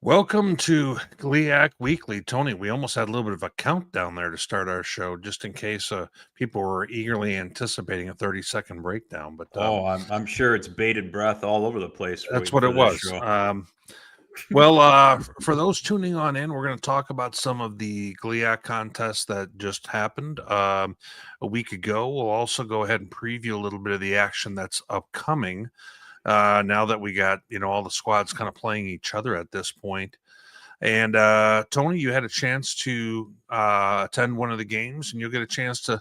Welcome to GLIAC Weekly. Tony, we almost had a little bit of a countdown there to start our show, just in case people were eagerly anticipating a 30-second breakdown. But I'm sure it's bated breath all over the place. That's what it was. For those tuning on in, we're going to talk about some of the GLIAC contests that just happened a week ago. We'll also go ahead and preview a little bit of the action that's upcoming. Now that we got, all the squads kind of playing each other at this point. And Tony, you had a chance to attend one of the games, and you'll get a chance to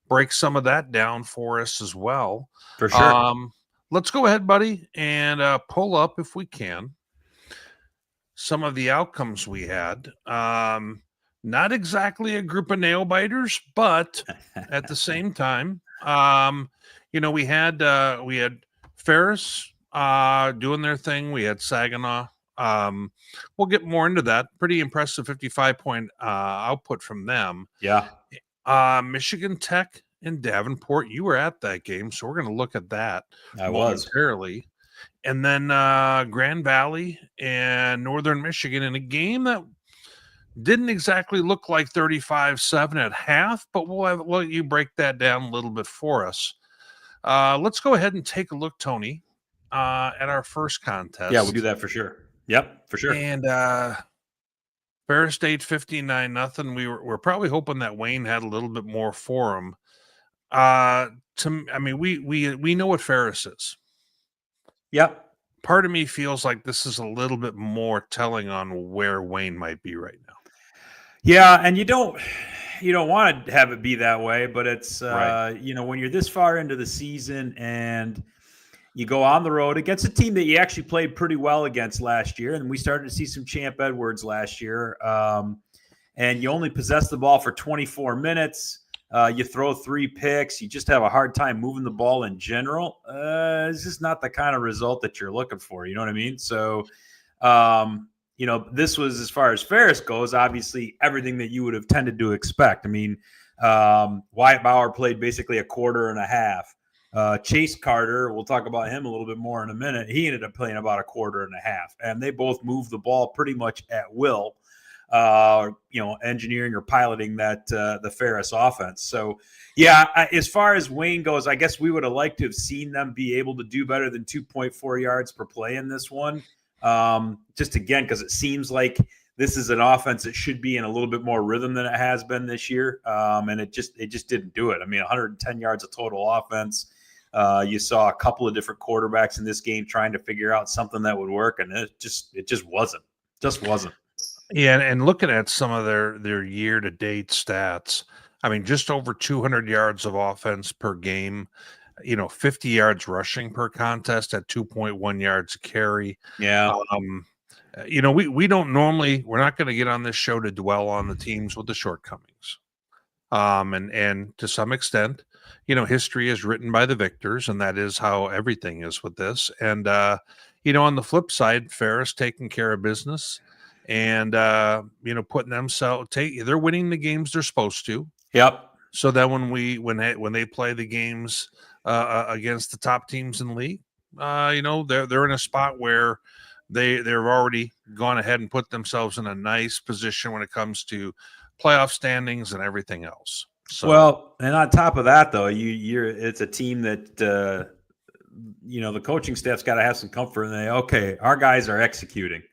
break some of that down for us as well. For sure. Let's go ahead, buddy, and pull up, if we can, some of the outcomes we had. Not exactly a group of nail biters, but at the same time, we had Ferris doing their thing. We had Saginaw. We'll get more into that. Pretty impressive 55-point output from them. Yeah. Michigan Tech and Davenport. You were at that game, so we're going to look at that momentarily. And then Grand Valley and Northern Michigan in a game that didn't exactly look like 35-7 at half, but we'll let you break that down a little bit for us. Let's go ahead and take a look, Tony, at our first contest. Yeah, we'll do that for sure. Yep, for sure. And Ferris State 59-0. We're probably hoping that Wayne had a little bit more for him. We know what Ferris is. Yep. Part of me feels like this is a little bit more telling on where Wayne might be right now. Yeah, and you don't want to have it be that way, but it's right. When you're this far into the season and you go on the road against a team that you actually played pretty well against last year, and we started to see some Champ Edwards last year, and you only possess the ball for 24 minutes. You throw 3 picks. You just have a hard time moving the ball in general. It's just not the kind of result that you're looking for. You know what I mean? So, this was, as far as Ferris goes, obviously everything that you would have tended to expect. I mean, Wyatt Bauer played basically a quarter and a half. Chase Carter, we'll talk about him a little bit more in a minute. He ended up playing about a quarter and a half, and they both moved the ball pretty much at will. Engineering or piloting that the Ferris offense. So, yeah, as far as Wayne goes, I guess we would have liked to have seen them be able to do better than 2.4 yards per play in this one. Just again, because it seems like this is an offense that should be in a little bit more rhythm than it has been this year. And it just didn't do it. I mean, 110 yards of total offense. You saw a couple of different quarterbacks in this game trying to figure out something that would work, and it just wasn't. Just wasn't. Yeah, and looking at some of their year-to-date stats, I mean, just over 200 yards of offense per game, 50 yards rushing per contest at 2.1 yards a carry. Yeah. We don't normally, we're not going to get on this show to dwell on the teams with the shortcomings. And to some extent, history is written by the victors, and that is how everything is with this. And, on the flip side, Ferris taking care of business. And putting themselves they're winning the games they're supposed to. Yep. So that when they play the games against the top teams in the league, they're in a spot where they've already gone ahead and put themselves in a nice position when it comes to playoff standings and everything else. So, well, and on top of that, though, it's a team that the coaching staff's got to have some comfort in. Our guys are executing.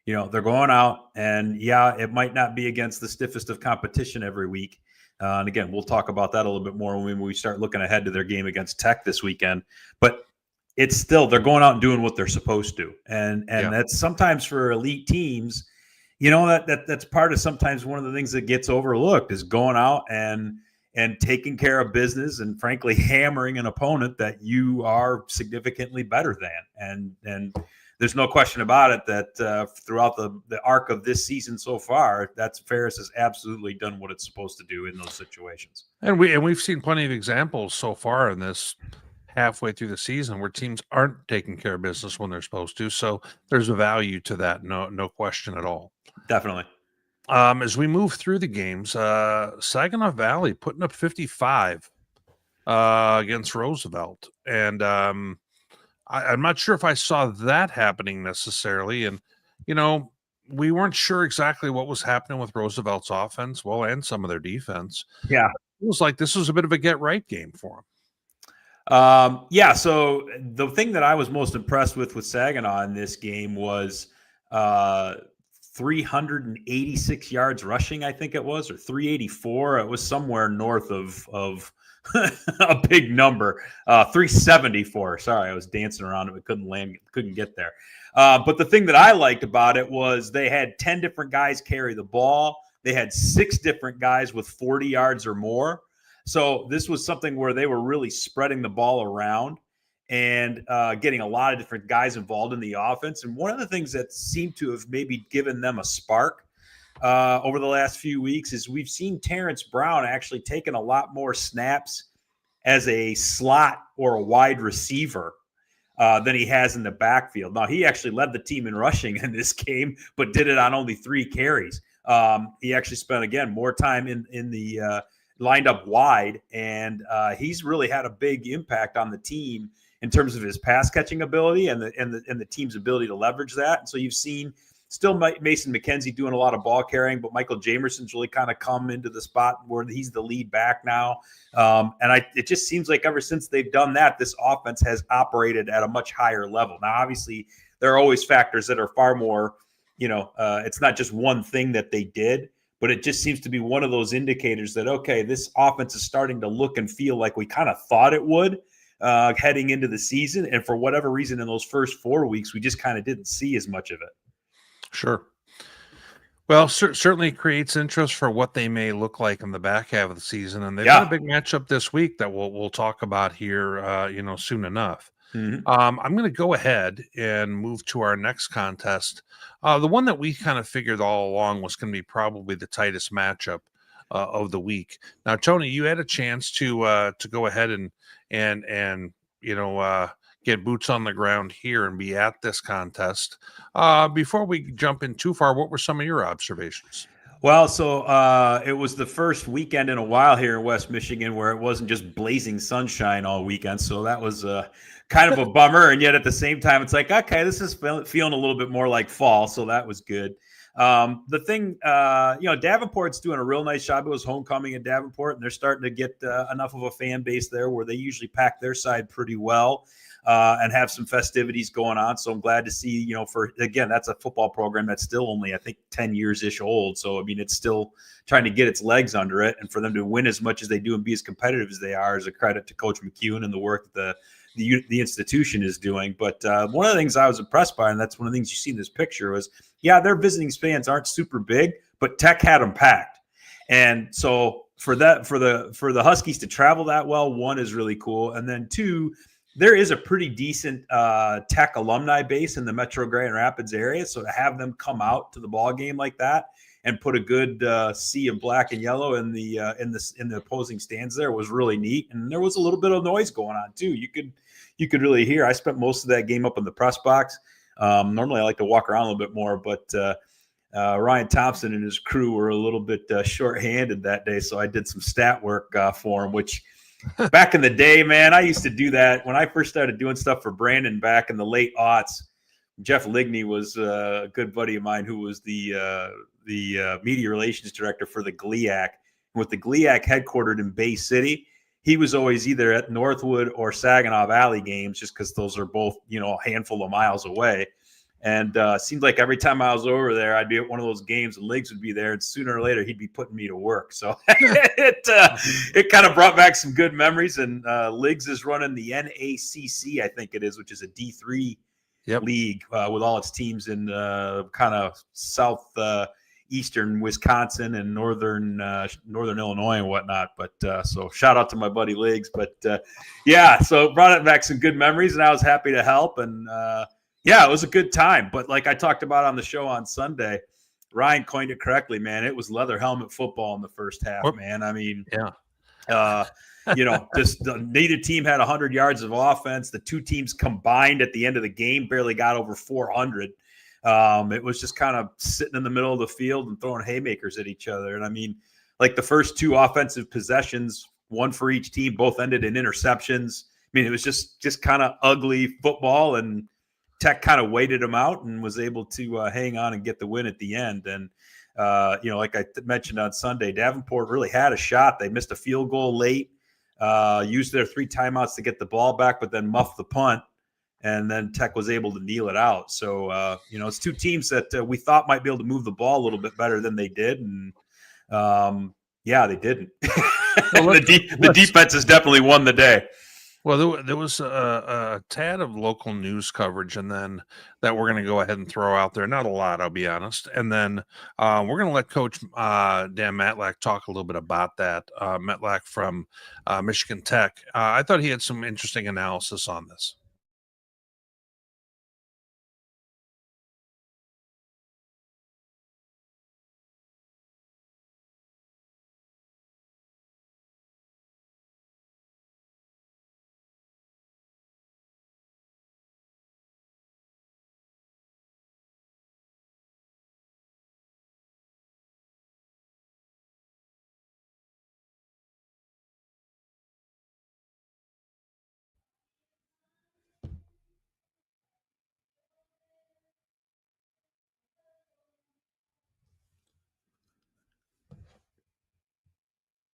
They're going out, and it might not be against the stiffest of competition every week. And again, we'll talk about that a little bit more when we start looking ahead to their game against Tech this weekend. But it's still, they're going out and doing what they're supposed to. And that's sometimes for elite teams, that's part of sometimes one of the things that gets overlooked is going out and taking care of business and frankly hammering an opponent that you are significantly better than. And there's no question about it that throughout the arc of this season so far, Ferris has absolutely done what it's supposed to do in those situations. And we've seen plenty of examples so far in this halfway through the season where teams aren't taking care of business when they're supposed to. So there's a value to that, no question at all. Definitely. As we move through the games, Saginaw Valley putting up 55 against Roosevelt, and I'm not sure if I saw that happening necessarily. And, we weren't sure exactly what was happening with Roosevelt's offense, and some of their defense. Yeah. It was like this was a bit of a get-right game for them. Yeah, so the thing that I was most impressed with Saginaw in this game was 386 yards rushing, I think it was, or 384. It was somewhere north of a big number. 374. Sorry, I was dancing around it, but couldn't get there. But the thing that I liked about it was they had 10 different guys carry the ball. They had 6 different guys with 40 yards or more. So this was something where they were really spreading the ball around and getting a lot of different guys involved in the offense. And one of the things that seemed to have maybe given them a spark over the last few weeks is we've seen Terrence Brown actually taking a lot more snaps as a slot or a wide receiver than he has in the backfield. Now, he actually led the team in rushing in this game, but did it on only 3 carries. He actually spent, again, more time in the lined up wide, and he's really had a big impact on the team in terms of his pass catching ability and the team's ability to leverage that. And so you've seen still Mason McKenzie doing a lot of ball carrying, but Michael Jamerson's really kind of come into the spot where he's the lead back now. It just seems like ever since they've done that, this offense has operated at a much higher level. Now, obviously, there are always factors that are far more, it's not just one thing that they did, but it just seems to be one of those indicators that, okay, this offense is starting to look and feel like we kind of thought it would heading into the season. And for whatever reason, in those first 4 weeks, we just kind of didn't see as much of it. Sure. Well, certainly creates interest for what they may look like in the back half of the season. And they've got a big matchup this week that we'll talk about here, soon enough. Mm-hmm. I'm going to go ahead and move to our next contest. The one that we kind of figured all along was going to be probably the tightest matchup of the week. Now, Tony, you had a chance to go ahead and get boots on the ground here and be at this contest. Before we jump in too far, what were some of your observations? Well, so it was the first weekend in a while here in West Michigan where it wasn't just blazing sunshine all weekend. So that was kind of a bummer. And yet at the same time, it's like, okay, this is feeling a little bit more like fall. So that was good. The thing, Davenport's doing a real nice job. It was homecoming at Davenport, and they're starting to get enough of a fan base there where they usually pack their side pretty well. And have some festivities going on. So I'm glad to see, that's a football program that's still only, I think, 10 years-ish old. So, I mean, it's still trying to get its legs under it. And for them to win as much as they do and be as competitive as they are is a credit to Coach McEwen and the work that the institution is doing. But one of the things I was impressed by, and that's one of the things you see in this picture, was, their visiting fans aren't super big, but Tech had them packed. And so for the Huskies to travel that well, one is really cool. And then two, there is a pretty decent Tech alumni base in the Metro Grand Rapids area. So to have them come out to the ball game like that and put a good sea of black and yellow in the opposing stands there was really neat. And there was a little bit of noise going on too. You could really hear. I spent most of that game up in the press box. Normally I like to walk around a little bit more, but Ryan Thompson and his crew were a little bit shorthanded that day. So I did some stat work for him, which back in the day, man, I used to do that when I first started doing stuff for Brandon back in the late aughts. Jeff Ligney was a good buddy of mine who was the media relations director for the GLIAC. And with the GLIAC headquartered in Bay City, he was always either at Northwood or Saginaw Valley games just because those are both, a handful of miles away. And seemed like every time I was over there, I'd be at one of those games and Liggs would be there. And sooner or later, he'd be putting me to work. So it kind of brought back some good memories. And Liggs is running the NACC, I think it is, which is a D3 league with all its teams in kind of southeastern Wisconsin and northern Illinois and whatnot. But so shout out to my buddy Liggs. But so it brought back some good memories, and I was happy to help. And it was a good time. But like I talked about on the show on Sunday, Ryan coined it correctly, man. It was leather helmet football in the first half, man. I mean, just neither team had 100 yards of offense. The two teams combined at the end of the game barely got over 400. It was just kind of sitting in the middle of the field and throwing haymakers at each other. And I mean, like the first two offensive possessions, one for each team, both ended in interceptions. I mean, it was just kind of ugly football, and Tech kind of waited them out and was able to hang on and get the win at the end. And, like I mentioned on Sunday, Davenport really had a shot. They missed a field goal late, used their 3 timeouts to get the ball back, but then muffed the punt. And then Tech was able to kneel it out. So, it's 2 teams that we thought might be able to move the ball a little bit better than they did. And, they didn't. Well, the defense has definitely won the day. Well, there was a tad of local news coverage, and then that we're going to go ahead and throw out there. Not a lot, I'll be honest. And then we're going to let Coach Dan Metlac talk a little bit about that. Metlac from Michigan Tech. I thought he had some interesting analysis on this.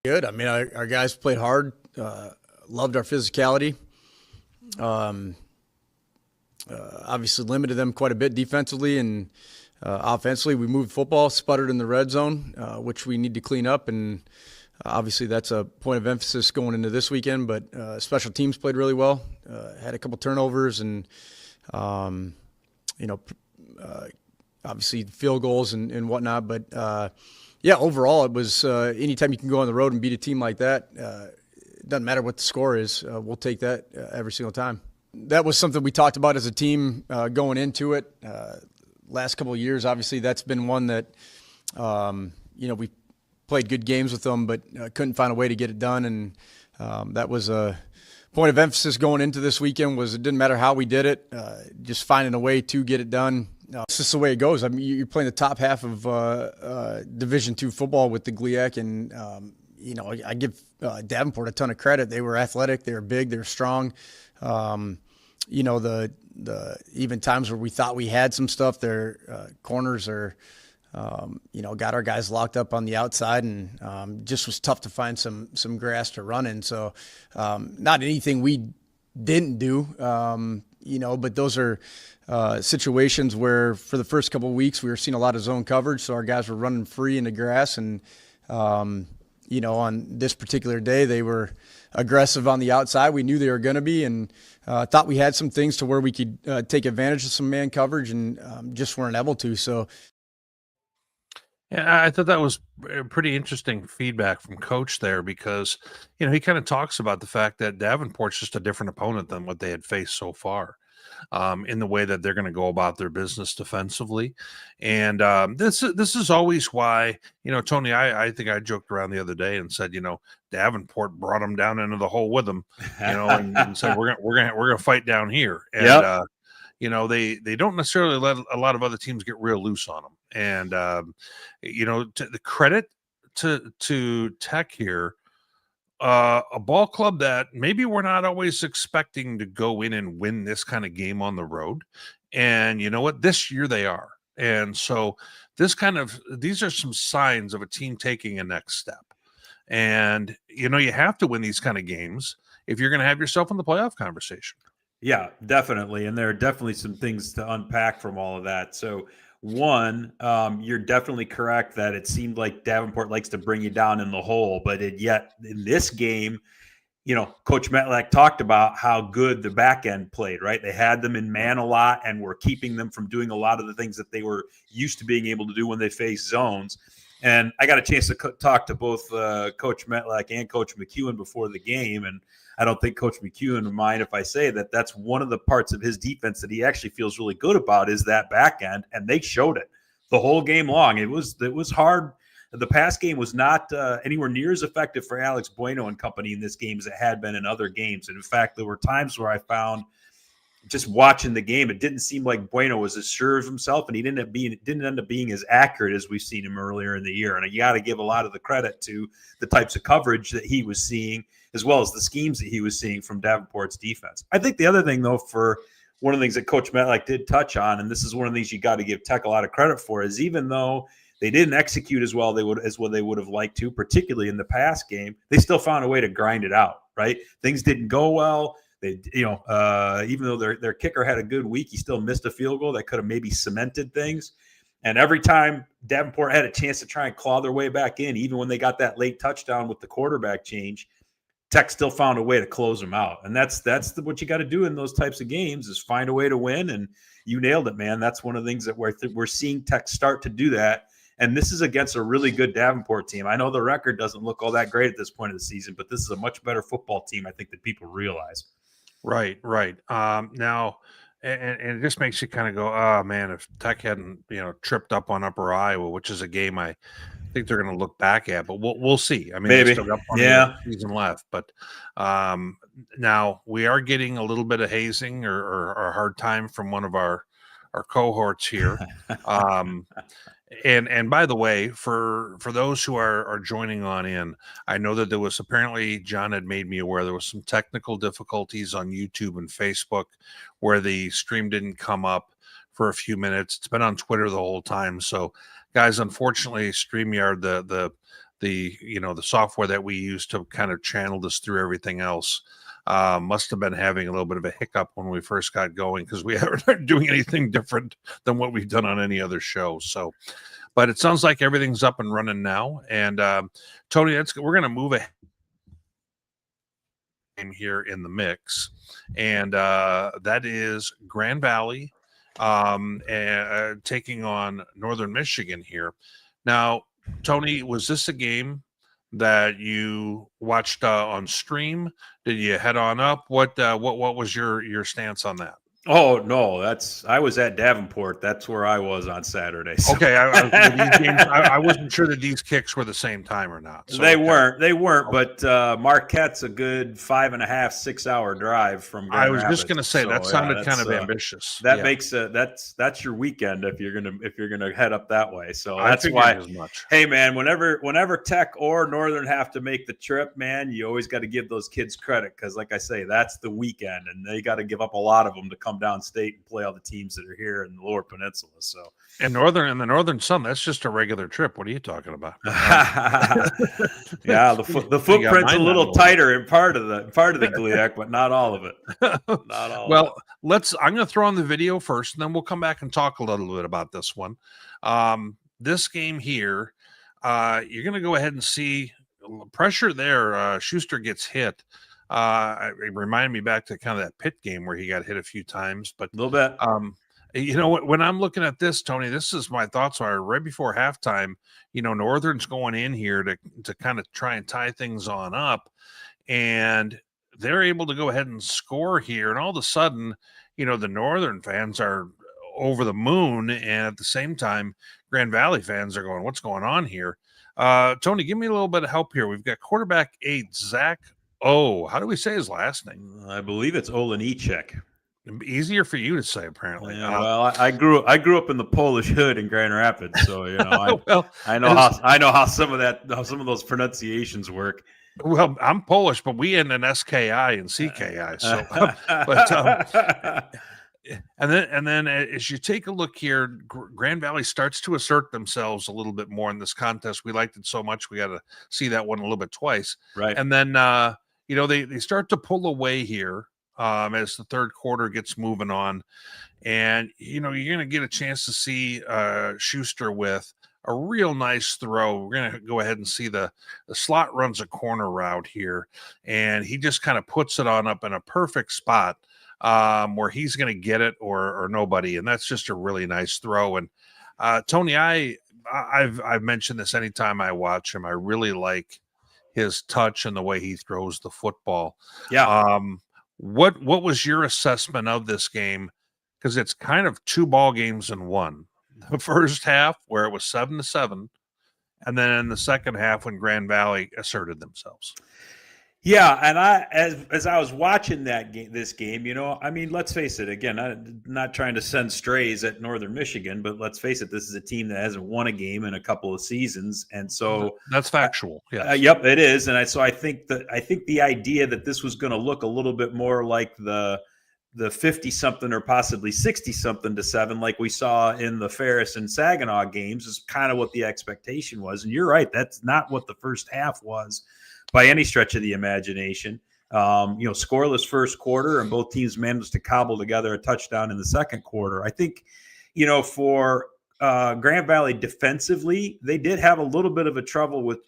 Good. I mean, our guys played hard, loved our physicality. Obviously limited them quite a bit defensively, and offensively we moved football, sputtered in the red zone, which we need to clean up. And obviously that's a point of emphasis going into this weekend, but special teams played really well, had a couple turnovers and, obviously field goals and whatnot. But, overall, it was anytime you can go on the road and beat a team like that, it doesn't matter what the score is. We'll take that every single time. That was something we talked about as a team going into it. Last couple of years, obviously, that's been one that, we played good games with them, but couldn't find a way to get it done. And that was a point of emphasis going into this weekend. Was it didn't matter how we did it, just finding a way to get it done. It's just the way it goes. I mean, you're playing the top half of Division II football with the GLIAC, and I give Davenport a ton of credit. They were athletic, they were big, they were strong. The even times where we thought we had some stuff, their corners are, got our guys locked up on the outside, and just was tough to find some grass to run in. So, not anything we didn't do, but those are situations where for the first couple of weeks we were seeing a lot of zone coverage, so our guys were running free in the grass. And on this particular day they were aggressive on the outside. We knew they were going to be, and thought we had some things to where we could take advantage of some man coverage, and just weren't able to. So yeah, I thought that was pretty interesting feedback from Coach there, because he kind of talks about the fact that Davenport's just a different opponent than what they had faced so far. In the way that they're going to go about their business defensively. And this is always why, Tony, I think I joked around the other day and said, Davenport brought them down into the hole with them, and said, we're going to fight down here. And, they don't necessarily let a lot of other teams get real loose on them. And, to the credit to Tech here, a ball club that maybe we're not always expecting to go in and win this kind of game on the road. And you know what? This year they are. And so these are some signs of a team taking a next step. And, you have to win these kind of games if you're going to have yourself in the playoff conversation. Yeah, definitely. And there are definitely some things to unpack from all of that. So, one, you're definitely correct that it seemed like Davenport likes to bring you down in the hole, but yet in this game, Coach Metlac talked about how good the back end played, right? They had them in man a lot and were keeping them from doing a lot of the things that they were used to being able to do when they faced zones. And I got a chance to talk to both Coach Metlac and Coach McEwen before the game, and I don't think Coach McEwen would mind if I say that that's one of the parts of his defense that he actually feels really good about is that back end, and they showed it the whole game long. It was hard. The pass game was not anywhere near as effective for Alex Bueno and company in this game as it had been in other games. And in fact, there were times where I found just watching the game, it didn't seem like Bueno was as sure of himself, and he didn't end up being as accurate as we've seen him earlier in the year. And you got to give a lot of the credit to the types of coverage that he was seeing, as well as the schemes that he was seeing from Davenport's defense. I think the other thing, though, for one of the things that Coach Metlac did touch on, and this is one of the things you got to give Tech a lot of credit for, is even though they didn't execute as well as what they would have liked to, particularly in the pass game, they still found a way to grind it out, right? Things didn't go well. They, even though their kicker had a good week, he still missed a field goal that could have maybe cemented things. And every time Davenport had a chance to try and claw their way back in, even when they got that late touchdown with the quarterback change, Tech still found a way to close them out. And that's what you got to do in those types of games, is find a way to win. And you nailed it, man. That's one of the things that we're seeing Tech start to do that. And this is against a really good Davenport team. I know the record doesn't look all that great at this point of the season, but this is a much better football team, I think, that people realize. Right. Now, and it just makes you kind of go, oh man, if Tech hadn't, tripped up on Upper Iowa, which is a game I think they're going to look back at, but we'll see. I mean, maybe. they still got plenty of season left, but now we are getting a little bit of hazing or a hard time from one of our cohorts here. And by the way, for those who are joining on in, I know that there was apparently, John had made me aware, there was some technical difficulties on YouTube and Facebook where the stream didn't come up for a few minutes. It's been on Twitter the whole time. So guys, unfortunately, StreamYard, the software that we use to kind of channel this through everything else, must have been having a little bit of a hiccup when we first got going, because we aren't doing anything different than what we've done on any other show. So, but it sounds like everything's up and running now. And Tony, we're going to move ahead here in the mix, and that is Grand Valley taking on Northern Michigan here. Now, Tony, was this a game that you watched on stream? Did you head on up? What was your stance on that? Oh no, I was at Davenport. That's where I was on Saturday. So. Okay, I wasn't sure that these kicks were the same time or not. So, they weren't, but Marquette's a good 5.5, 6 hour drive from Grand Rapids. Just going to say, that sounded kind of ambitious. That makes that's your weekend if you're gonna head up that way. So that's why. As much. Hey man, whenever Tech or Northern have to make the trip, man, you always got to give those kids credit, because, like I say, that's the weekend, and they got to give up a lot of them to come downstate and play all the teams that are here in the Lower Peninsula. So, and the Northern Sun, that's just a regular trip. What are you talking about? Yeah, the footprint's a little tighter in part of the GLIAC, but not all of it. Not all. Well, I'm going to throw on the video first, and then we'll come back and talk a little bit about this one. This game here, you're going to go ahead and see pressure there. Schuster gets hit. It reminded me back to kind of that Pitt game where he got hit a few times, but a little bit. When I'm looking at this, Tony, this is my thoughts are right before halftime. Northern's going in here to kind of try and tie things on up, and they're able to go ahead and score here. And all of a sudden, the Northern fans are over the moon, and at the same time, Grand Valley fans are going, "What's going on here?" Tony, give me a little bit of help here. We've got quarterback 8, Zach. How do we say his last name? I believe it's Olenichek. Easier for you to say, apparently. Yeah, well, I grew up in the Polish hood in Grand Rapids, so I know how some of those pronunciations work. Well, I'm Polish, but we end in SKI and CKI. So, and then as you take a look here, Grand Valley starts to assert themselves a little bit more in this contest. We liked it so much, we got to see that one a little bit twice, right? And then they start to pull away here as the third quarter gets moving on, and you're going to get a chance to see Schuster with a real nice throw. We're going to go ahead and see the slot runs a corner route here, and he just kind of puts it on up in a perfect spot where he's going to get it or nobody, and that's just a really nice throw. And Tony, I've mentioned this anytime I watch him. I really like his touch and the way he throws the football. Yeah. What was your assessment of this game? Because it's kind of 2 ball games in one. The first half where it was 7-7, and then in the second half when Grand Valley asserted themselves. Yeah, and as I was watching this game, let's face it. Again, I'm not trying to send strays at Northern Michigan, but let's face it, this is a team that hasn't won a game in a couple of seasons, and so that's factual. Yep, it is. And so I think the idea that this was going to look a little bit more like the the 50 something or possibly 60 something to 7, like we saw in the Ferris and Saginaw games, is kind of what the expectation was. And you're right. That's not what the first half was by any stretch of the imagination. Scoreless first quarter, and both teams managed to cobble together a touchdown in the second quarter. I think, for Grand Valley defensively, they did have a little bit of a trouble with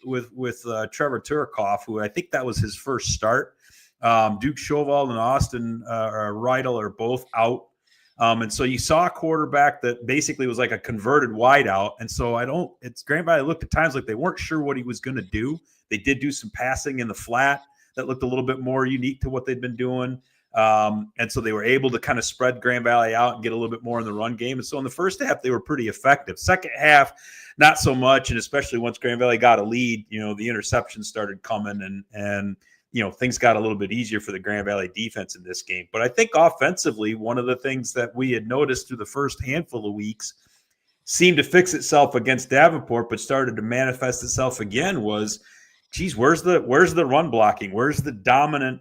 Trevor Turkoff, who I think that was his first start. Duke Chauvel and Austin Rydell are both out. And so you saw a quarterback that basically was like a converted wideout. And so Grand Valley looked at times like they weren't sure what he was going to do. They did do some passing in the flat that looked a little bit more unique to what they'd been doing. And so they were able to kind of spread Grand Valley out and get a little bit more in the run game. And so in the first half, they were pretty effective. Second half, not so much. And especially once Grand Valley got a lead, the interceptions started coming and things got a little bit easier for the Grand Valley defense in this game. But I think offensively, one of the things that we had noticed through the first handful of weeks seemed to fix itself against Davenport, but started to manifest itself again was, geez, where's the run blocking? Where's the dominant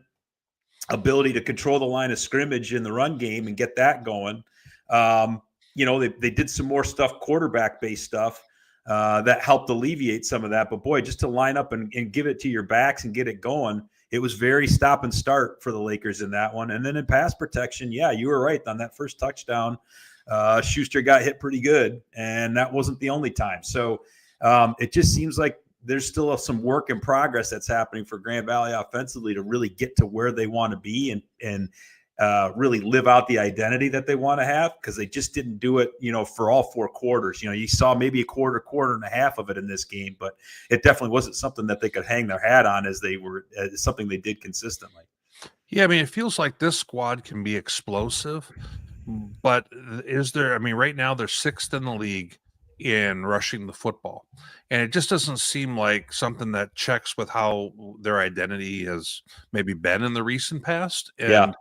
ability to control the line of scrimmage in the run game and get that going? They did some more stuff, quarterback-based stuff, that helped alleviate some of that. But, boy, just to line up and give it to your backs and get it going, it was very stop and start for the Lakers in that one. And then in pass protection, yeah, you were right. On that first touchdown, Schuster got hit pretty good, and that wasn't the only time. So it just seems like there's still some work in progress that's happening for Grand Valley offensively to really get to where they want to be and really live out the identity that they want to have, because they just didn't do it, for all 4 quarters. You saw maybe a quarter and a half of it in this game, but it definitely wasn't something that they could hang their hat on as something they did consistently. Yeah, I mean, it feels like this squad can be explosive, but right now they're 6th in the league in rushing the football. And it just doesn't seem like something that checks with how their identity has maybe been in the recent past. And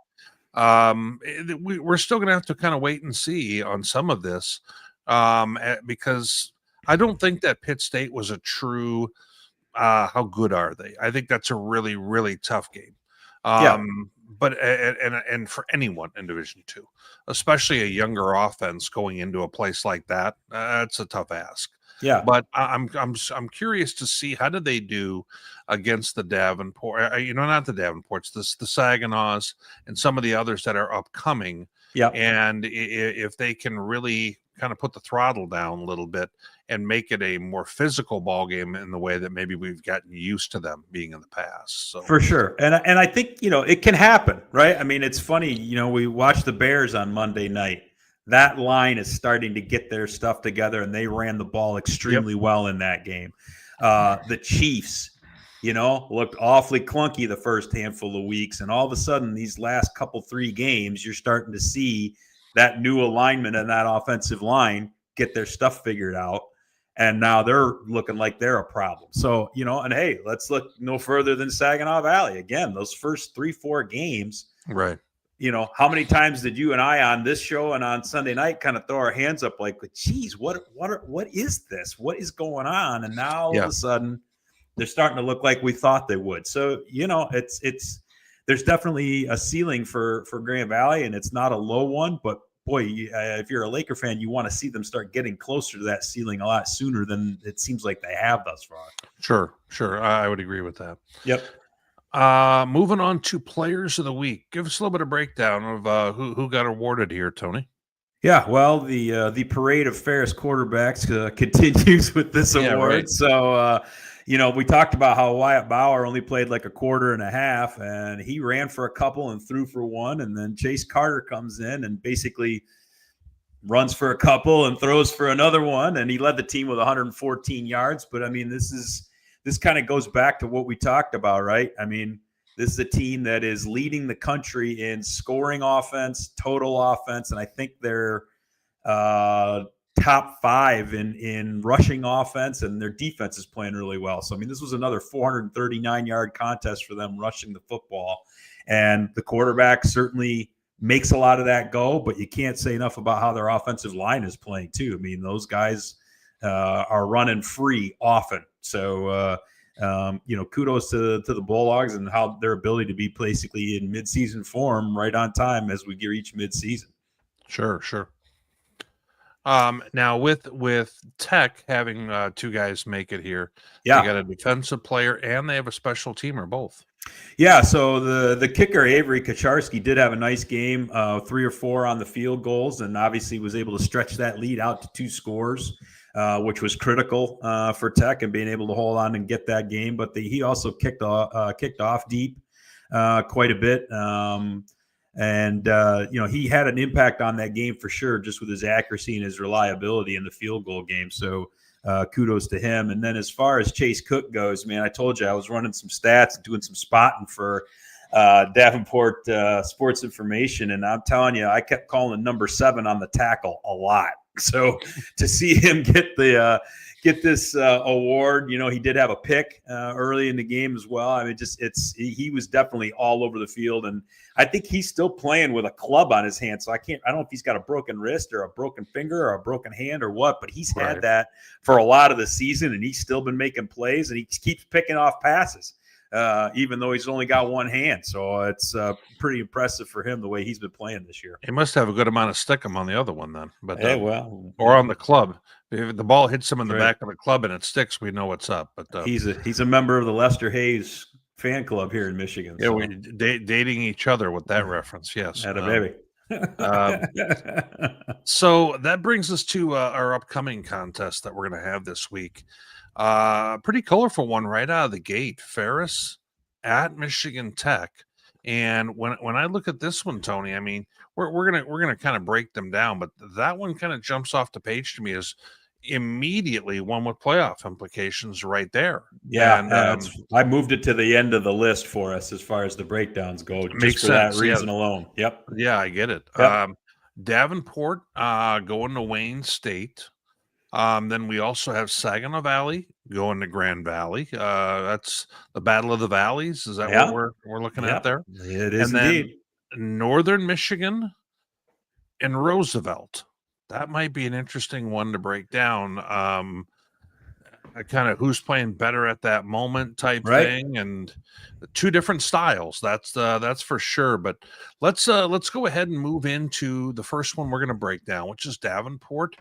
we're still going to have to kind of wait and see on some of this, because I don't think that Pitt State was a true how good are they? I think that's a really, really tough game. But and for anyone in Division II, especially a younger offense going into a place like that, it's a tough ask. Yeah, but I'm curious to see how did they do against the Davenport, not the Davenports, the Saginaws and some of the others that are upcoming. Yeah, and if they can really kind of put the throttle down a little bit and make it a more physical ball game in the way that maybe we've gotten used to them being in the past. So for sure. And I think, it can happen, right? I mean, it's funny, we watched the Bears on Monday night. That line is starting to get their stuff together, and they ran the ball extremely well in that game. The Chiefs, looked awfully clunky the first handful of weeks, and all of a sudden these last 3 games, you're starting to see that new alignment in that offensive line get their stuff figured out. And now they're looking like they're a problem. So, and hey, let's look no further than Saginaw Valley. Again, those first 3-4 games. Right. How many times did you and I on this show and on Sunday night kind of throw our hands up like, geez, what is this? What is going on? And now all of a sudden they're starting to look like we thought they would. So, there's definitely a ceiling for Grand Valley, and it's not a low one, but boy, if you're a Laker fan, you want to see them start getting closer to that ceiling a lot sooner than it seems like they have thus far. Sure. I would agree with that. Yep. Moving on to players of the week. Give us a little bit of breakdown of who got awarded here, Tony. Yeah, well, the parade of Ferris quarterbacks continues with this award. Right. So, we talked about how Wyatt Bauer only played like a quarter and a half, and he ran for a couple and threw for one. And then Chase Carter comes in and basically runs for a couple and throws for another one. And he led the team with 114 yards. But, I mean, this kind of goes back to what we talked about, right? I mean, this is a team that is leading the country in scoring offense, total offense, and I think they're top 5 in rushing offense, and their defense is playing really well. So, I mean, this was another 439-yard contest for them rushing the football, and the quarterback certainly makes a lot of that go, but you can't say enough about how their offensive line is playing too. I mean, those guys are running free often. So, kudos to the Bulldogs and how their ability to be basically in midseason form right on time as we reach midseason. Sure. Now with Tech having two guys make it here, they got a defensive player and they have a special teamer both. Yeah, so the kicker Avery Kacharski did have a nice game, 3 or 4 on the field goals, and obviously was able to stretch that lead out to 2 scores, which was critical for Tech and being able to hold on and get that game. But he also kicked off deep quite a bit. He had an impact on that game for sure, just with his accuracy and his reliability in the field goal game. So kudos to him. And then as far as Chase Cook goes, man, I told you I was running some stats and doing some spotting for Davenport Sports Information. And I'm telling you, I kept calling number 7 on the tackle a lot. So to see him get this award, he did have a pick early in the game as well. I mean, he was definitely all over the field, and I think he's still playing with a club on his hand. So I don't know if he's got a broken wrist or a broken finger or a broken hand or what, but he's had that for a lot of the season, and he's still been making plays, and he keeps picking off passes, even though he's only got one hand. So it's pretty impressive for him the way he's been playing this year. He must have a good amount of stickum on the other one then, but or on the club. If the ball hits him in the back of the club and it sticks, we know what's up. But he's a member of the Lester Hayes fan club here in Michigan. Yeah, we're dating each other with that reference. Yes, had a baby. So that brings us to our upcoming contest that we're going to have this week. Pretty colorful one right out of the gate. Ferris at Michigan Tech. And when I look at this one, Tony, I mean, we're gonna kind of break them down, but that one kind of jumps off the page to me as immediately one with playoff implications right there. Yeah, and I moved it to the end of the list for us as far as the breakdowns go, just for that reason alone. Yep. Yeah, I get it. Yep. Davenport going to Wayne State. Then we also have Saginaw Valley going to Grand Valley. That's the Battle of the Valleys. Is that what we're looking at there? It is, and indeed. Then Northern Michigan and Roosevelt. That might be an interesting one to break down. Kind of who's playing better at that moment type thing, and 2 different styles. That's for sure. But let's go ahead and move into the first one we're going to break down, which is Davenport.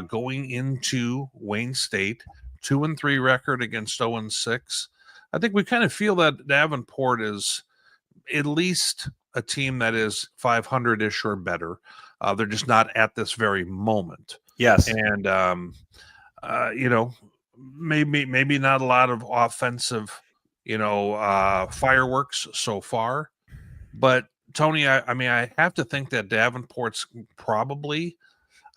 Going into Wayne State, 2-3 record against 0-6. I think we kind of feel that Davenport is at least a team that is 500-ish or better. They're just not at this very moment. Yes, and maybe not a lot of offensive, fireworks so far. But Tony, I have to think that Davenport's probably.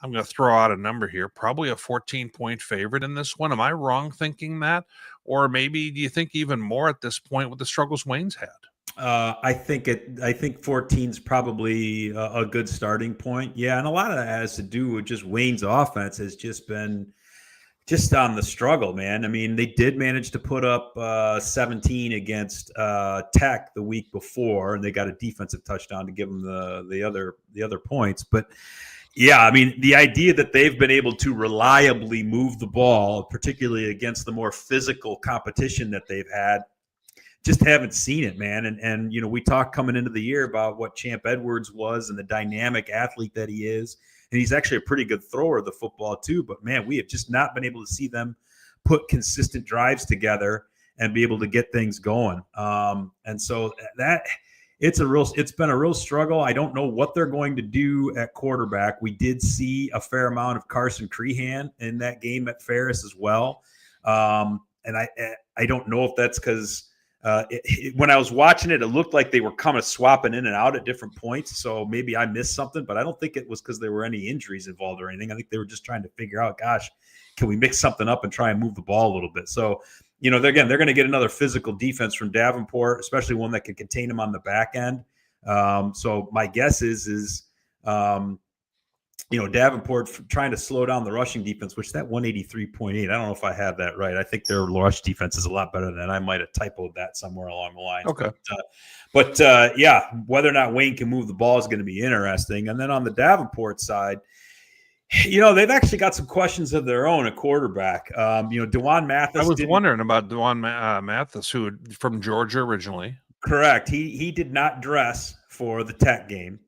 I'm going to throw out a number here, probably a 14-point favorite in this one. Am I wrong thinking that? Or maybe do you think even more at this point with the struggles Wayne's had? I think 14 is probably a good starting point. Yeah, and a lot of that has to do with just Wayne's offense has just been just on the struggle, man. I mean, they did manage to put up 17 against Tech the week before, and they got a defensive touchdown to give them the other points. But yeah, I mean, the idea that they've been able to reliably move the ball, particularly against the more physical competition that they've had, just haven't seen it, man. And we talked coming into the year about what Champ Edwards was and the dynamic athlete that he is. And he's actually a pretty good thrower of the football too. But, man, we have just not been able to see them put consistent drives together and be able to get things going. And so it's been a real struggle. I don't know what they're going to do at quarterback. We did see a fair amount of Carson Crehan in that game at Ferris as well. And I don't know if that's because when I was watching it, it looked like they were kind of swapping in and out at different points. So maybe I missed something, but I don't think it was because there were any injuries involved or anything. I think they were just trying to figure out, gosh, can we mix something up and try and move the ball a little bit? So, they're going to get another physical defense from Davenport, especially one that can contain them on the back end. So my guess is Davenport trying to slow down the rushing defense, which that 183.8, I don't know if I have that right. I think their rush defense is a lot better than that. I might have typoed that somewhere along the line. Okay. But whether or not Wayne can move the ball is going to be interesting. And then on the Davenport side, They've actually got some questions of their own at quarterback. DeJuan Mathis. I was wondering about DeJuan Mathis, who from Georgia originally. Correct. He did not dress for the Tech game.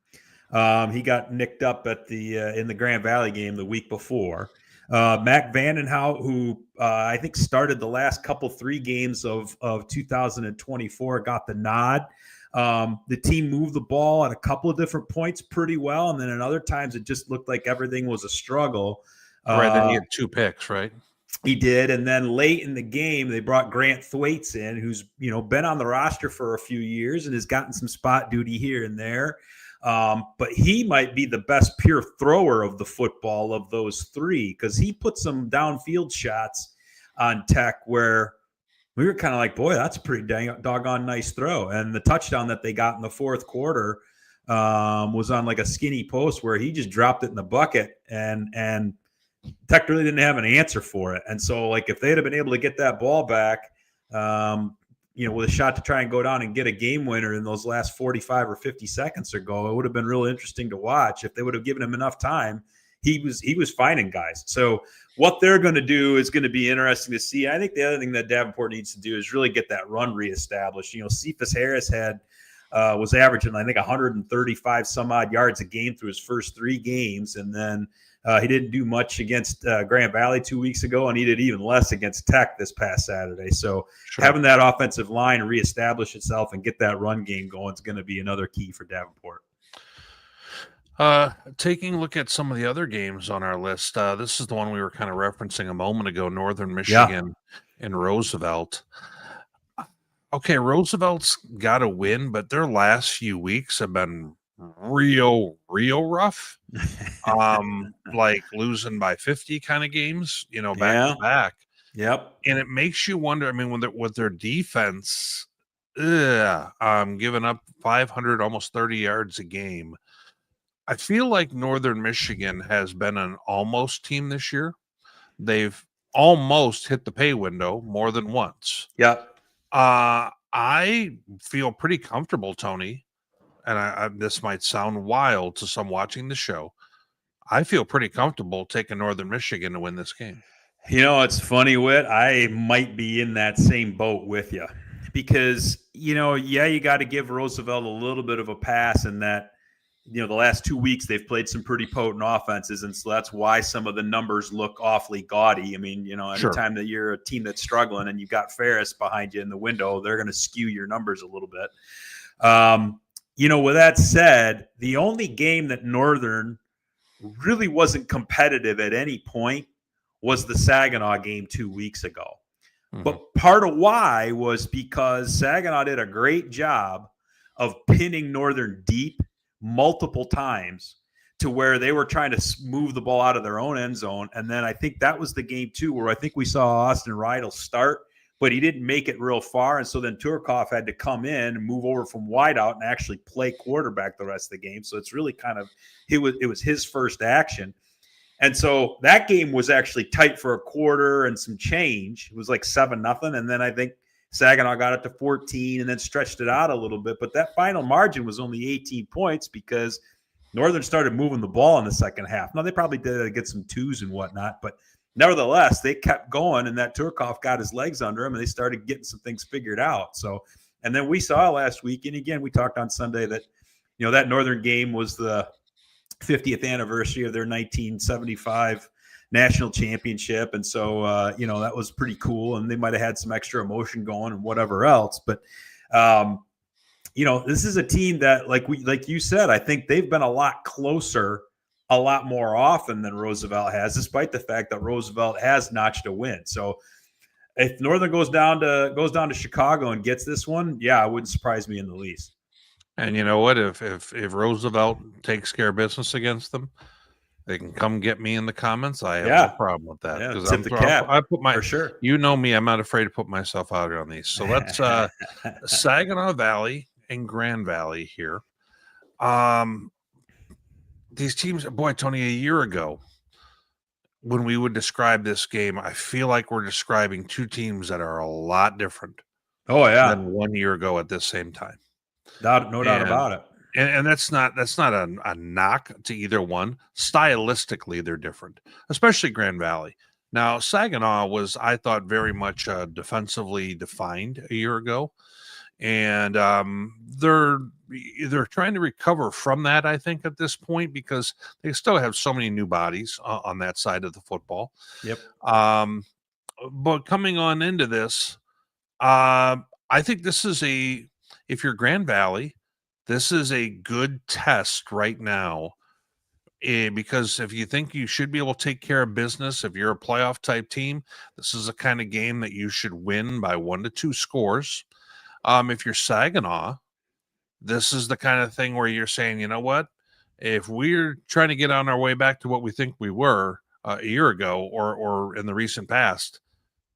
He got nicked up at in the Grand Valley game the week before. Mac Vandenhout, who I think started the last 3 games of 2024, got the nod. The team moved the ball at a couple of different points pretty well, and then at other times it just looked like everything was a struggle. Right, then he had 2 picks, right? He did, and then late in the game, they brought Grant Thwaites in, who's been on the roster for a few years and has gotten some spot duty here and there. But he might be the best pure thrower of the football of those 3 because he put some downfield shots on Tech where we were kind of like, boy, that's a pretty doggone nice throw. And the touchdown that they got in the fourth quarter was on like a skinny post where he just dropped it in the bucket, and Tech really didn't have an answer for it. And so, like, if they'd have been able to get that ball back, with a shot to try and go down and get a game winner in those last 45 or 50 seconds or go, it would have been real interesting to watch. If they would have given him enough time, he was finding guys. So what they're going to do is going to be interesting to see. I think the other thing that Davenport needs to do is really get that run reestablished. Cephas Harris was averaging, I think, 135 some odd yards a game through his first 3 games. And then he didn't do much against Grand Valley 2 weeks ago, and he did even less against Tech this past Saturday. So having that offensive line reestablish itself and get that run game going is going to be another key for Davenport. Taking a look at some of the other games on our list, this is the one we were kind of referencing a moment ago, Northern Michigan and Roosevelt. Okay, Roosevelt's got to win, but their last few weeks have been real rough. Like losing by 50 kind of games, back to back. Yep. And it makes you wonder, I mean, with their defense, giving up 500, almost 30 yards a game. I feel like Northern Michigan has been an almost team this year. They've almost hit the pay window more than once. Yep. I feel pretty comfortable, Tony, and this might sound wild to some watching the show. I feel pretty comfortable taking Northern Michigan to win this game. It's funny, Witt. I might be in that same boat with you because, you got to give Roosevelt a little bit of a pass in that, the last 2 weeks they've played some pretty potent offenses. And so that's why some of the numbers look awfully gaudy. I mean, anytime that you're a team that's struggling and you've got Ferris behind you in the window, they're going to skew your numbers a little bit. With that said, the only game that Northern really wasn't competitive at any point was the Saginaw game 2 weeks ago. Mm-hmm. But part of why was because Saginaw did a great job of pinning Northern deep multiple times to where they were trying to move the ball out of their own end zone. And then I think that was the game too, where I think we saw Austin Rydell start, but he didn't make it real far. And so then Turkoff had to come in and move over from wideout and actually play quarterback the rest of the game. So it's really kind of, it was his first action. And so that game was actually tight for a quarter and some change. It was like 7-0. And then I think Saginaw got it to 14 and then stretched it out a little bit. But that final margin was only 18 points because Northern started moving the ball in the second half. Now, they probably did get some twos and whatnot, but nevertheless, they kept going, and that Turkoff got his legs under him, and they started getting some things figured out. So, and then we saw last week, and again, we talked on Sunday that, that Northern game was the 50th anniversary of their 1975 national championship. And so, that was pretty cool, and they might have had some extra emotion going and whatever else. But, this is a team that, like you said, I think they've been a lot closer a lot more often than Roosevelt has, despite the fact that Roosevelt has notched a win. So if Northern goes down to Chicago and gets this one, yeah, it wouldn't surprise me in the least. And you know what? If Roosevelt takes care of business against them, they can come get me in the comments. I have no problem with that. Yeah, tip the cap. I put my, for sure. You know me, I'm not afraid to put myself out on these. So let's Saginaw Valley and Grand Valley here. These teams, boy, Tony, a year ago, when we would describe this game, I feel like we're describing two teams that are a lot different. Oh, yeah. Than 1 year ago at this same time. No doubt about it. And that's not a knock to either one. Stylistically, they're different, especially Grand Valley. Now, Saginaw was, I thought, very much defensively defined a year ago, and they're trying to recover from that, I think, at this point, because they still have so many new bodies on that side of the football. Yep. But coming on into this, I think this is if you're Grand Valley, this is a good test right now. Because if you think you should be able to take care of business, if you're a playoff type team, this is the kind of game that you should win by 1 to 2 scores. If you're Saginaw, this is the kind of thing where you're saying, you know what, if we're trying to get on our way back to what we think we were a year ago or in the recent past,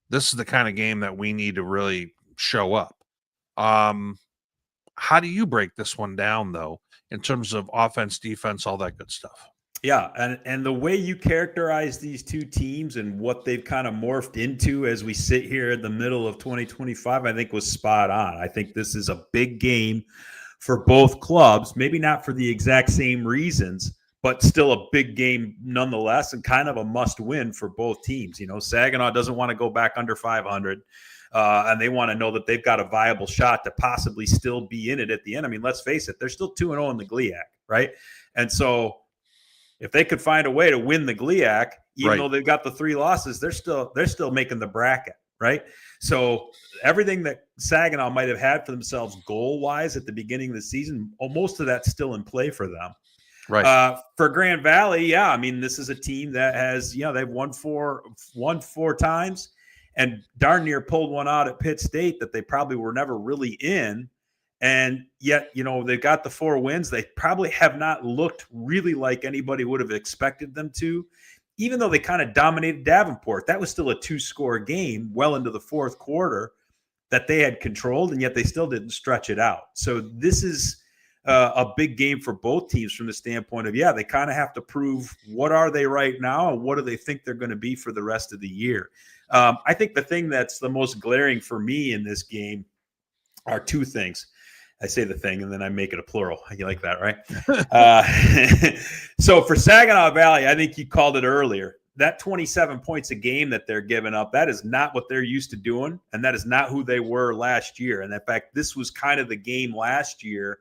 this is the kind of game that we need to really show up. How do you break this one down, though, in terms of offense, defense, all that good stuff? Yeah, and the way you characterize these two teams and what they've kind of morphed into as we sit here in the middle of 2025, I think was spot on. I think this is a big game for both clubs, maybe not for the exact same reasons, but still a big game nonetheless, and kind of a must win for both teams. You know, Saginaw doesn't want to go back under 500. And they want to know that they've got a viable shot to possibly still be in it at the end. I mean, let's face it, they're still 2-0 in the GLIAC, right? And so if they could find a way to win the GLIAC, even though they've got the 3 losses, they're still making the bracket, right? So everything that Saginaw might have had for themselves goal-wise at the beginning of the season, most of that's still in play for them. Right. For Grand Valley, yeah, I mean, this is a team that has, they've won four times. And darn near pulled one out at Pitt State that they probably were never really in. And yet, they've got the 4 wins. They probably have not looked really like anybody would have expected them to, even though they kind of dominated Davenport. That was still a 2-score game well into the 4th quarter that they had controlled, and yet they still didn't stretch it out. So this is a big game for both teams from the standpoint of, they kind of have to prove what are they right now and what do they think they're going to be for the rest of the year. I think the thing that's the most glaring for me in this game are 2 things. I say the thing and then I make it a plural. You like that, right? So for Saginaw Valley, I think you called it earlier. That 27 points a game that they're giving up, that is not what they're used to doing, and that is not who they were last year. And in fact, this was kind of the game last year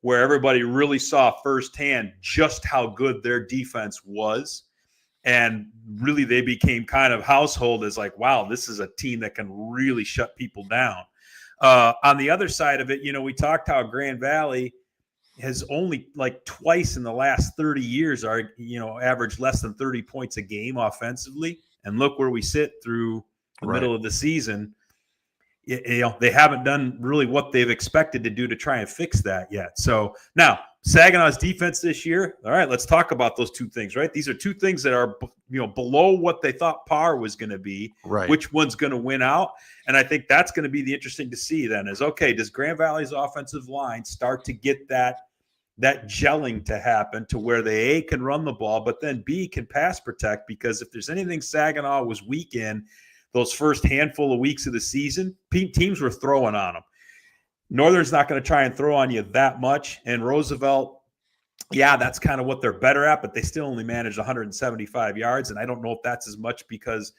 where everybody really saw firsthand just how good their defense was. And really, they became kind of household as like, wow, this is a team that can really shut people down. On the other side of it, we talked how Grand Valley has only like twice in the last 30 years averaged less than 30 points a game offensively. And look where we sit through the middle of the season. They haven't done really what they've expected to do to try and fix that yet. So now Saginaw's defense this year. All right, let's talk about those 2 things, right? These are 2 things that are, below what they thought par was going to be. Right. Which one's going to win out? And I think that's going to be the interesting to see then is, okay, does Grand Valley's offensive line start to get that gelling to happen to where they A, can run the ball, but then B, can pass protect? Because if there's anything Saginaw was weak in, those first handful of weeks of the season, teams were throwing on them. Northern's not going to try and throw on you that much. And Roosevelt, that's kind of what they're better at, but they still only managed 175 yards. And I don't know if that's as much because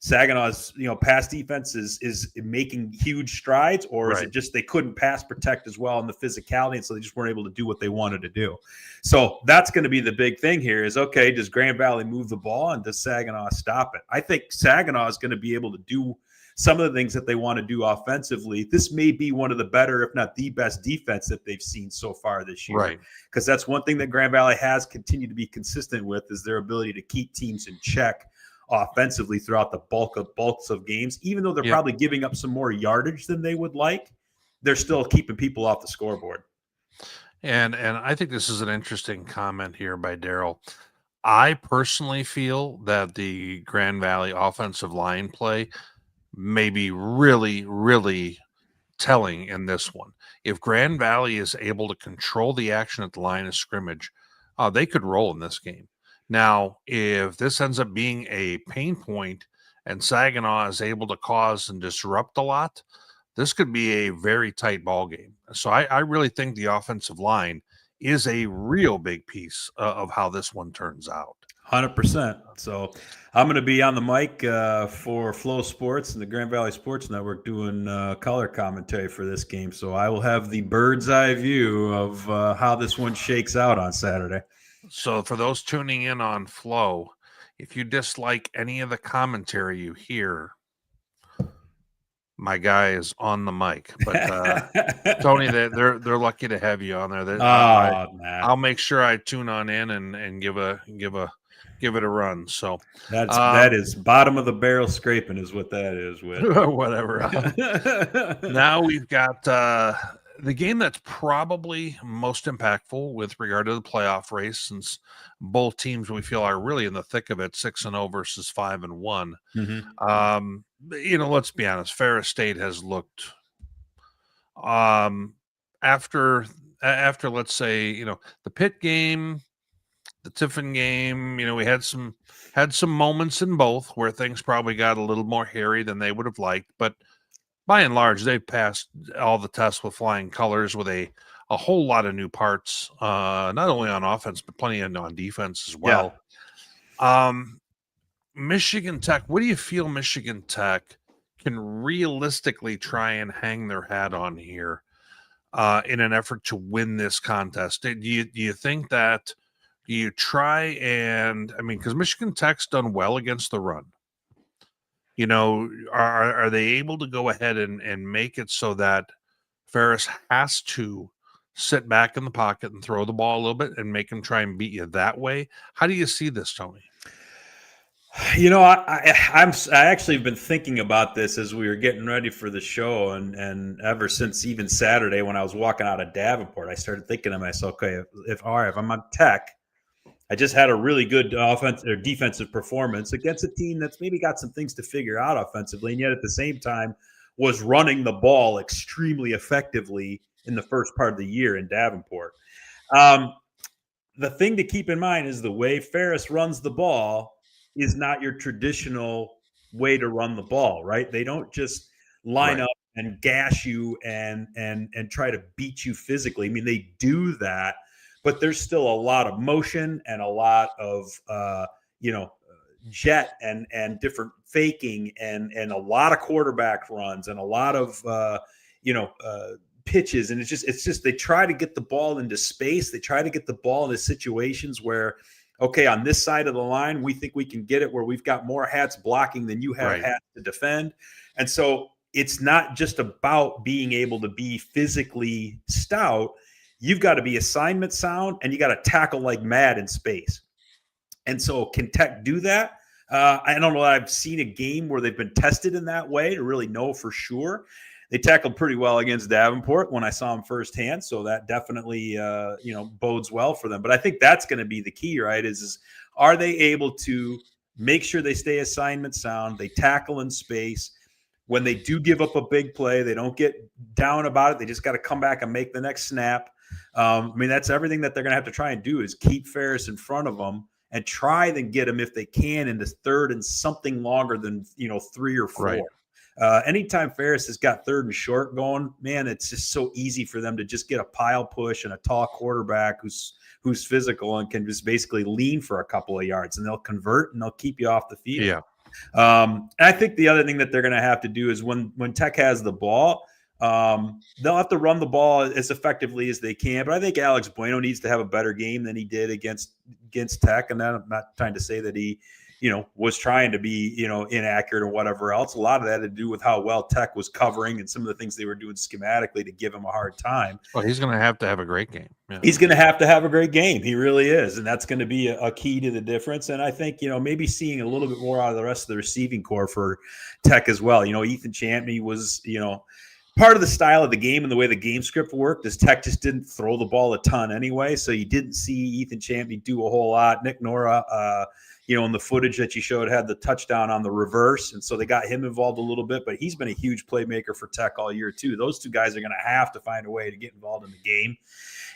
Saginaw's, pass defense is making huge strides, or is it just they couldn't pass protect as well in the physicality, and so they just weren't able to do what they wanted to do. So that's going to be the big thing here is, okay, does Grand Valley move the ball and does Saginaw stop it? I think Saginaw is going to be able to do some of the things that they want to do offensively. This may be one of the better, if not the best defense that they've seen so far this year. Right. Because that's one thing that Grand Valley has continued to be consistent with is their ability to keep teams in check offensively throughout the bulks of games. Even though they're probably giving up some more yardage than they would like, they're still keeping people off the scoreboard. And I think this is an interesting comment here by Daryl. I personally feel that the Grand Valley offensive line play may be really, really telling in this one. If Grand Valley is able to control the action at the line of scrimmage, they could roll in this game. Now, if this ends up being a pain point and Saginaw is able to cause and disrupt a lot, this could be a very tight ball game. So I really think the offensive line is a real big piece of how this one turns out. 100%. So I'm going to be on the mic for Flow Sports and the Grand Valley Sports Network doing color commentary for this game. So I will have the bird's eye view of how this one shakes out on Saturday. So for those tuning in on Flow, if you dislike any of the commentary you hear, my guy is on the mic. But Tony, they're lucky to have you on there. I'll make sure I tune on in and give it a run. So that is bottom of the barrel scraping is what that is. With whatever. Now we've got the game that's probably most impactful with regard to the playoff race, since both teams we feel are really in the thick of it, 6-0 versus 5-1. Mm-hmm. Let's be honest. Ferris State has looked after let's say the Pitt game, the Tiffin game. We had some moments in both where things probably got a little more hairy than they would have liked, but by and large, they've passed all the tests with flying colors, with a whole lot of new parts, not only on offense, but plenty on defense as well. Yeah. Michigan Tech, what do you feel Michigan Tech can realistically try and hang their hat on here in an effort to win this contest? Do you think that you try and, because Michigan Tech's done well against the run. Are they able to go ahead and make it so that Ferris has to sit back in the pocket and throw the ball a little bit and make him try and beat you that way? How do you see this, Tony? I actually have been thinking about this as we were getting ready for the show, and ever since even Saturday when I was walking out of Davenport, I started thinking to myself, okay, if I'm on Tech, I just had a really good offensive or defensive performance against a team that's maybe got some things to figure out offensively, and yet at the same time was running the ball extremely effectively in the first part of the year in Davenport. The thing to keep in mind is the way Ferris runs the ball is not your traditional way to run the ball, right? They don't just line up and gash you and try to beat you physically. They do that, but there's still a lot of motion and a lot of jet and different faking and a lot of quarterback runs and a lot of pitches. And it's just they try to get the ball into space. They try to get the ball into situations where, okay, on this side of the line, we think we can get it where we've got more hats blocking than you have hats to defend. And so it's not just about being able to be physically stout. You've got to be assignment sound, and you got to tackle like mad in space. And so can Tech do that? I don't know. I've seen a game where they've been tested in that way to really know for sure. They tackled pretty well against Davenport when I saw them firsthand. So that definitely, bodes well for them. But I think that's going to be the key, right? Is are they able to make sure they stay assignment sound? They tackle in space. When they do give up a big play, they don't get down about it. They just got to come back and make the next snap. That's everything that they're going to have to try and do is keep Ferris in front of them and try and get them, if they can, into third and something longer than 3 or 4. Right. Anytime Ferris has got third and short going, man, it's just so easy for them to just get a pile push and a tall quarterback who's physical and can just basically lean for a couple of yards, and they'll convert and they'll keep you off the field. Yeah. And I think the other thing that they're going to have to do is when Tech has the ball, they'll have to run the ball as effectively as they can. But I think Alex Bueno needs to have a better game than he did against Tech. And I'm not trying to say that he, was trying to be, inaccurate or whatever else. A lot of that had to do with how well Tech was covering and some of the things they were doing schematically to give him a hard time. Well, he's going to have a great game. Yeah. He's going to have a great game. He really is. And that's going to be a key to the difference. And I think, maybe seeing a little bit more out of the rest of the receiving core for Tech as well. Ethan Champney was, part of the style of the game and the way the game script worked is Tech just didn't throw the ball a ton anyway. So you didn't see Ethan Champney do a whole lot. Nick Nora, in the footage that you showed, had the touchdown on the reverse. And so they got him involved a little bit, but he's been a huge playmaker for Tech all year too. Those two guys are going to have to find a way to get involved in the game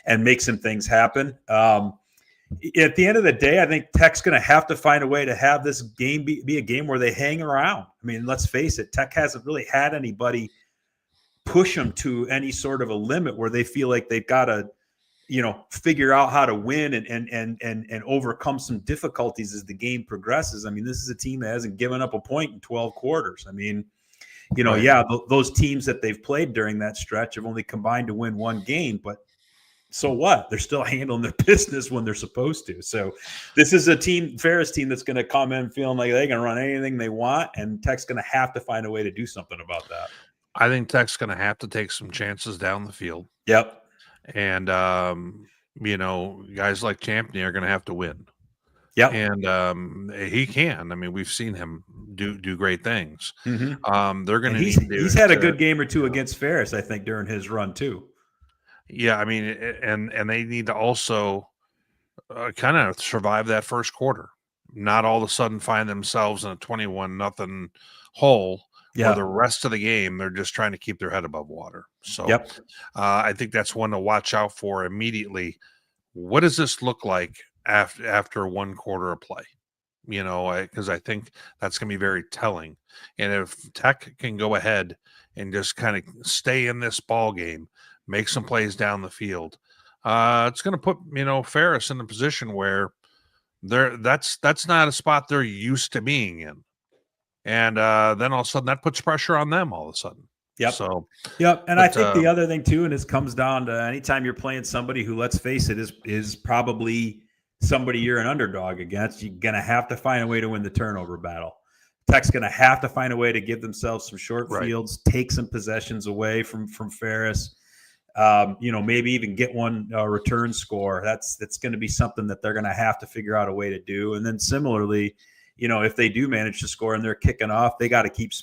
and make some things happen. At the end of the day, I think Tech's going to have to find a way to have this game be a game where they hang around. Let's face it, Tech hasn't really had anybody push them to any sort of a limit where they feel like they've got to, figure out how to win and overcome some difficulties as the game progresses. I mean, this is a team that hasn't given up a point in 12 quarters. I mean, Right. those teams that they've played during that stretch have only combined to win one game, but so what? They're still handling their business when they're supposed to. So this is a Ferris team that's going to come in feeling like they can run anything they want, and Tech's going to have to find a way to do something about that. I think Tech's going to have to take some chances down the field. Yep. And, guys like Champney are going to have to win. Yep. And he can. I mean, we've seen him do great things. Mm-hmm. They're going to he's had a good game or two against Ferris, I think, during his run too. Yeah, I mean, and they need to also kind of survive that first quarter, not all of a sudden find themselves in a 21-0 hole. Yeah. For the rest of the game, they're just trying to keep their head above water. So yep. I think that's one to watch out for immediately. What does this look like after one quarter of play? Because I think that's going to be very telling. And if Tech can go ahead and just kind of stay in this ball game, make some plays down the field, it's going to put Ferris in a position where that's not a spot they're used to being in. And then all of a sudden that puts pressure on them all of a sudden. Yep. So, and I think the other thing too, and this comes down to anytime you're playing somebody who, let's face it, is probably somebody you're an underdog against, you're going to have to find a way to win the turnover battle. Tech's going to have to find a way to give themselves some short fields, take some possessions away from Ferris. Maybe even get one return score. That's going to be something that they're going to have to figure out a way to do. And then similarly, if they do manage to score and they're kicking off, they got to keep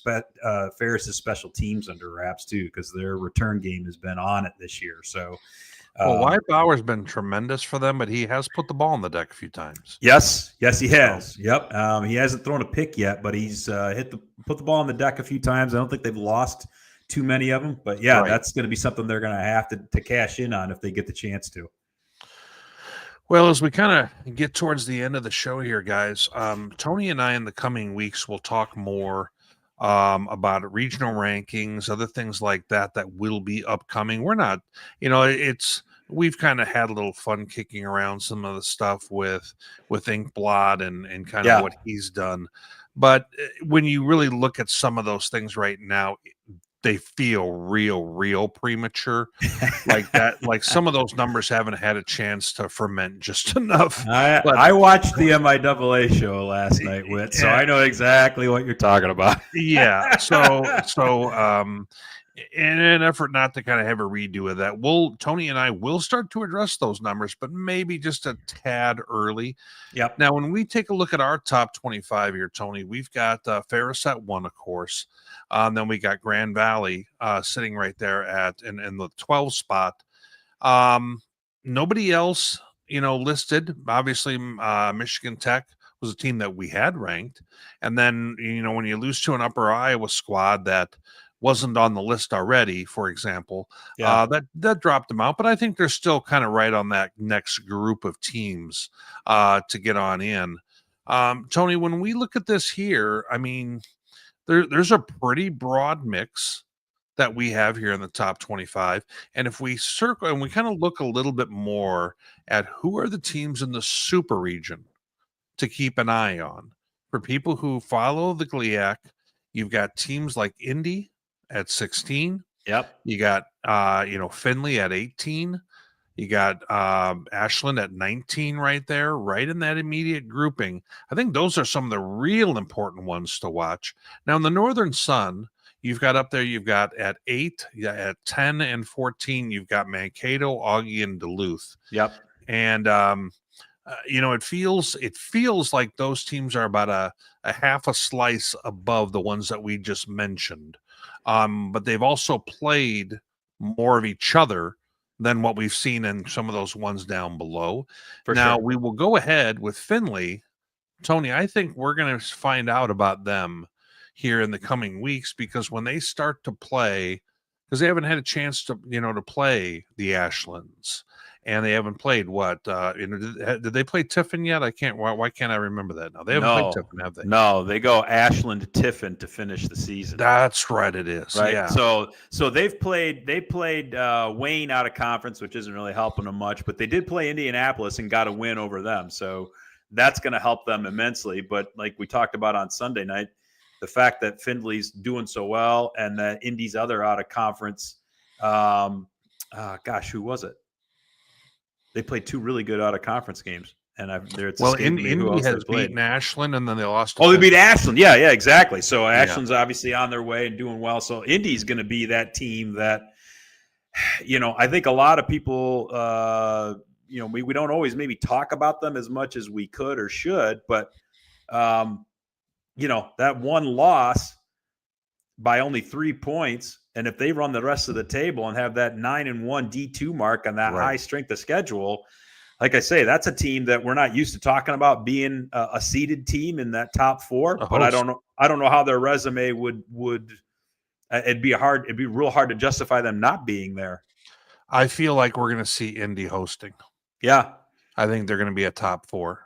Ferris's special teams under wraps too, because their return game has been on it this year. So, Wyatt Bauer's been tremendous for them, but he has put the ball on the deck a few times. Yes, he has. Yep, he hasn't thrown a pick yet, but he's put the ball on the deck a few times. I don't think they've lost too many of them, but yeah, that's going to be something they're going to have to cash in on if they get the chance to. Well, as we kind of get towards the end of the show here, guys, Tony and I in the coming weeks will talk more about regional rankings, other things like that will be upcoming. We're not, we've kind of had a little fun kicking around some of the stuff with Inkblot and kind of what he's done. But when you really look at some of those things right now, they feel real premature like that. Like some of those numbers haven't had a chance to ferment just enough. I watched the MIAA show last night, Witt, so I know exactly what you're talking about. Yeah. So in an effort not to kind of have a redo of that, Tony and I will start to address those numbers, but maybe just a tad early. Yep. Now, when we take a look at our top 25 here, Tony, we've got Ferris at 1, of course. Then we got Grand Valley sitting right there in the 12 spot. Nobody else, listed. Obviously, Michigan Tech was a team that we had ranked. And then, when you lose to an Upper Iowa squad that wasn't on the list already, for example, that dropped them out. But I think they're still kind of right on that next group of teams to get on in. Tony, when we look at this here, I mean, there's a pretty broad mix that we have here in the top 25. And if we circle and we kind of look a little bit more at who are the teams in the super region to keep an eye on, for people who follow the GLIAC, you've got teams like Indy at 16. Yep. You got, Findlay at 18. You got Ashland at 19 right there, right in that immediate grouping. I think those are some of the real important ones to watch. Now, in the Northern Sun, you've got up there, you've got at 8, at 10 and 14, you've got Mankato, Augie, and Duluth. Yep. And, it feels like those teams are about a half a slice above the ones that we just mentioned. But they've also played more of each other than what we've seen in some of those ones down below. Now, we will go ahead with Findlay. Tony, I think we're going to find out about them here in the coming weeks, because when they start to play, because they haven't had a chance to, to play the Ashlands and they haven't played what? Did they play Tiffin yet? I can't. Why can't I remember that now? They haven't played Tiffin, have they? No, they go Ashland Tiffin to finish the season. That's right. It is. Right. Yeah. So they played Wayne out of conference, which isn't really helping them much, but they did play Indianapolis and got a win over them. So that's going to help them immensely. But like we talked about on Sunday night, the fact that Findlay's doing so well and that Indy's other out of conference, who was it? They played 2 really good out of conference games. And Indy has beaten Ashland, and then they lost. They beat Ashland. Yeah, exactly. So Ashland's obviously on their way and doing well. So Indy's going to be that team that, I think a lot of people, we don't always maybe talk about them as much as we could or should, but, that one loss by only 3 points, and if they run the rest of the table and have that 9-1 D2 mark on that high strength of schedule, like I say, that's a team that we're not used to talking about being a seeded team in that top 4. But I don't know how their resume would. It'd be real hard to justify them not being there. I feel like we're going to see Indy hosting. Yeah, I think they're going to be a top 4.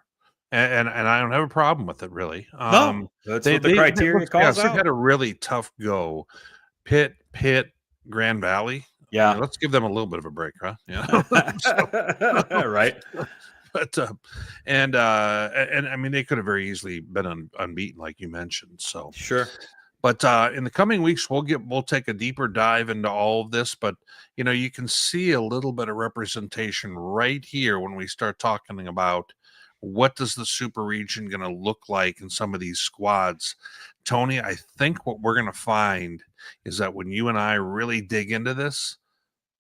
And I don't have a problem with it, really. No, that's what the criteria calls out. They've had a really tough go. Pitt, Grand Valley. Yeah, let's give them a little bit of a break, huh? Right. But I mean, they could have very easily been unbeaten, like you mentioned. So sure. But in the coming weeks, we'll take a deeper dive into all of this. But you can see a little bit of representation right here when we start talking about what does the super region going to look like in some of these squads. Tony, I think what we're going to find is that when you and I really dig into this,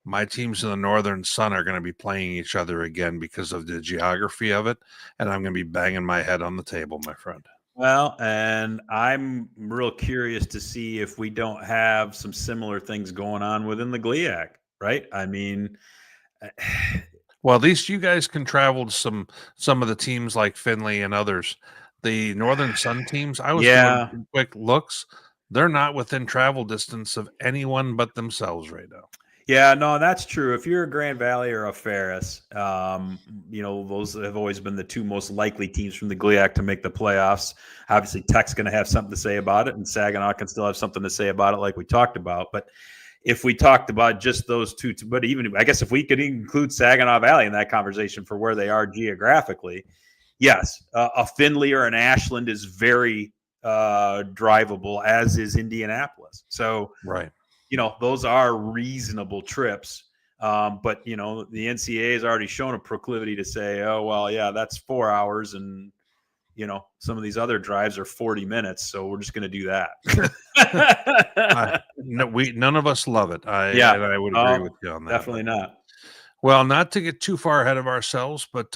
my teams in the Northern Sun are going to be playing each other again because of the geography of it, and I'm going to be banging my head on the table, my friend. Well, and I'm real curious to see if we don't have some similar things going on within the GLIAC, right? I mean, well, at least you guys can travel to some of the teams like Findlay and others. The Northern Sun teams, I was doing quick looks. They're not within travel distance of anyone but themselves right now. Yeah, no, that's true. If you're a Grand Valley or a Ferris, those have always been the 2 most likely teams from the GLIAC to make the playoffs. Obviously, Tech's going to have something to say about it, and Saginaw can still have something to say about it like we talked about. But if we talked about just those 2, but even I guess if we could include Saginaw Valley in that conversation for where they are geographically, yes, a Findlay or an Ashland is very drivable, as is Indianapolis. So, right. Those are reasonable trips. But, the NCAA has already shown a proclivity to say, oh, well, yeah, that's 4 hours. And, some of these other drives are 40 minutes. So we're just going to do that. None of us love it. I would agree with you on that. Definitely not. Well, not to get too far ahead of ourselves, but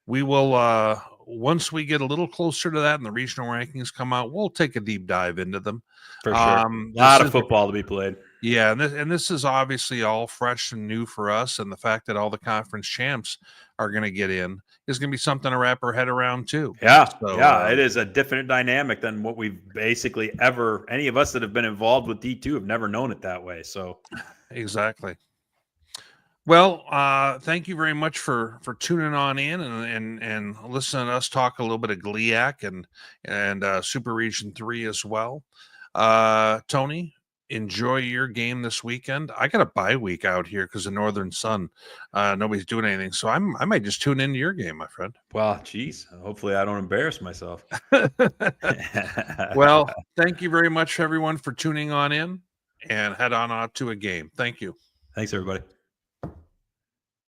we will, once we get a little closer to that and the regional rankings come out, we'll take a deep dive into them. For sure. A lot of football to be played. Yeah, and this is obviously all fresh and new for us, and the fact that all the conference champs are going to get in is going to be something to wrap our head around too. Yeah, it is a different dynamic than what we've basically any of us that have been involved with D2 have never known it that way. So, exactly. Well, thank you very much for tuning on in and listening to us talk a little bit of GLIAC and Super Region 3 as well. Tony, enjoy your game this weekend. I got a bye week out here because of Northern Sun. Nobody's doing anything, so I might just tune into your game, my friend. Well, geez, hopefully I don't embarrass myself. Well, thank you very much, everyone, for tuning on in, and head on out to a game. Thank you. Thanks, everybody.